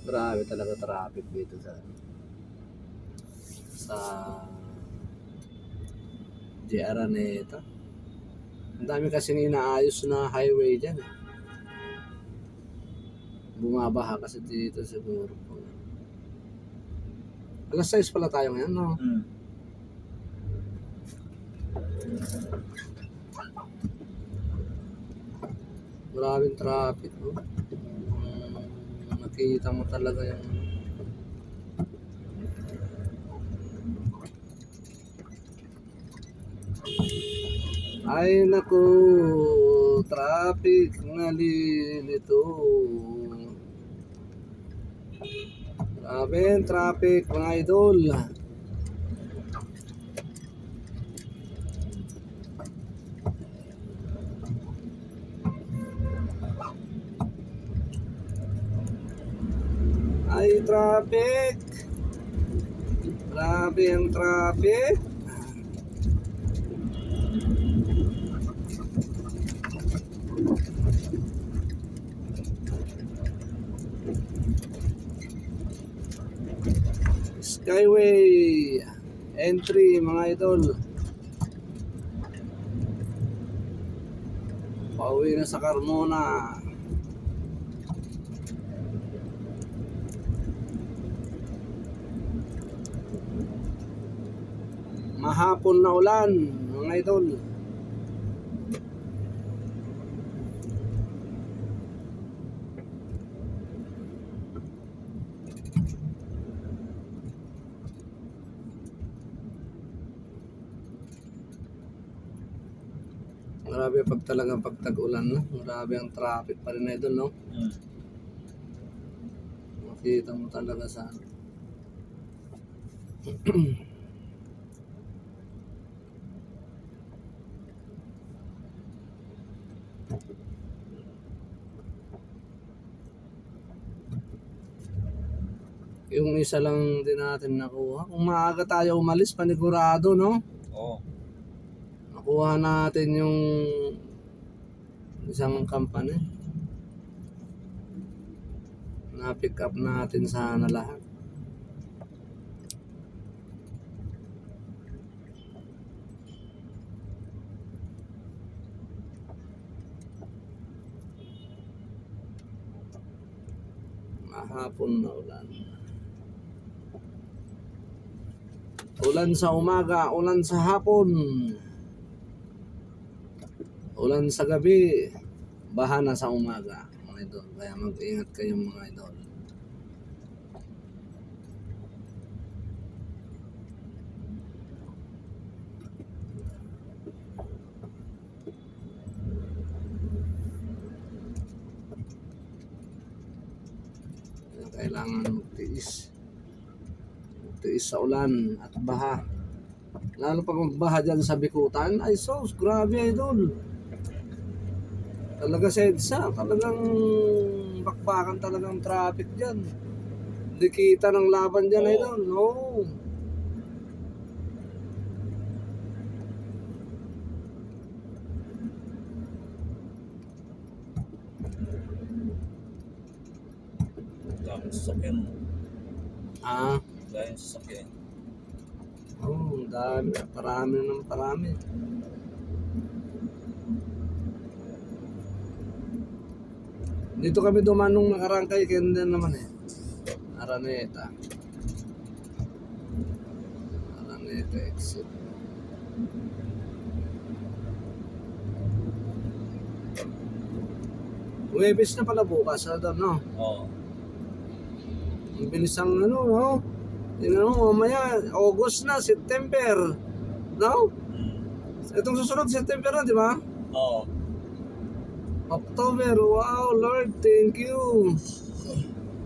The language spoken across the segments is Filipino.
Grabe talaga traffic dito sa J. Araneta. Ang dami kasing inaayos na highway dyan. Bumabaha kasi dito siguro. Alas 6 pala tayo ngayon, no? Maraming traffic, no? Nakita mo talaga yung ay naku, traffic nalilito. Grabe yung traffic mga idol. Ay traffic. Grabe yung traffic. Skyway entry mga idol. Pauwi na sa Carmona. Mahapon na ulan mga idol. Grabe pag talagang pagtag-ulan, no? Grabe ang traffic pa rin na idol, no? Makita mo talaga sa yung isa lang din natin nakuha. Kung maaga tayo umalis, panigurado, no? Oo. Nakuha natin yung isang company. Na-pick up natin sana lahat. Mahapon na ulan. Ulan sa umaga, ulan sa hapon. Ulan sa gabi, baha na sa umaga, mga idol. Kaya mag-ingat kayo mga idol. Kailangan magtiis sa ulan at baha. Lalo pag magbaha dyan sa Bikutan, ay sos, grabe idol. Talaga sa EDSA, talagang bakbakan talagang traffic dyan. Hindi kita ng laban dyan idol, no. Daming sasakyan. Daming sasakyan. Oo, dami. Parami ng parami. Dito kami dumaan nung nakarang kay Kenda naman eh. Araneta exit. Huwebes na pala bukas, doon, no? Oo. Ang bilis ang ano, no? Tingnan mo, mamaya, August na, September. No? Itong susunod, September na, di ba? Oo. October, wow, Lord, thank you.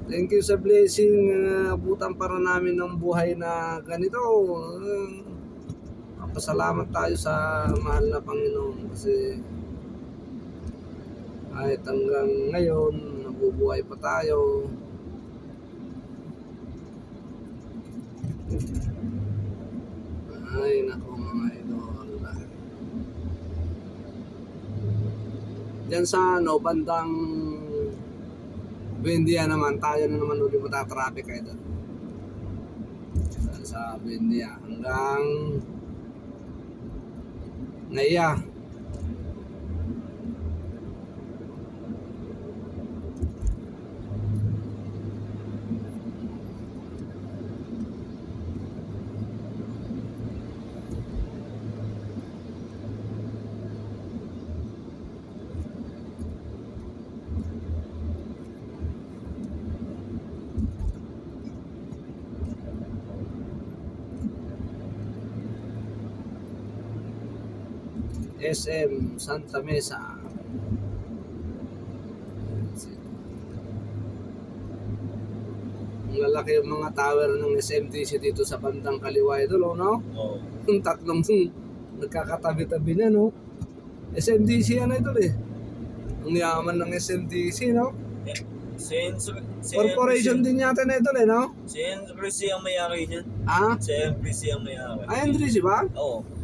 Thank you sa blessing. Abutan para namin ng buhay na ganito. Pasalamat tayo sa mahal na Panginoon kasi kahit hanggang ngayon, nabubuhay pa tayo. Ay, naku mga idol. Diyan sa bandang Buendia naman, tayo na naman ulit matatraffic kayo doon. Sa Buendia hanggang Naiya. SM Santa Mesa. Ang lalaki yung mga tower ng SMTC dito sa bandang kaliwa ito, no? Oo. Yung tatlong nagkakatabi-tabi na, no? SMTC ano ito eh. Ang yaman ng SMTC, no? Corporation din yata na ito eh, no? Si NBC ang may-ari niyan. Ah? Si NBC ang may-ari. Ay, Andres ba? Oo.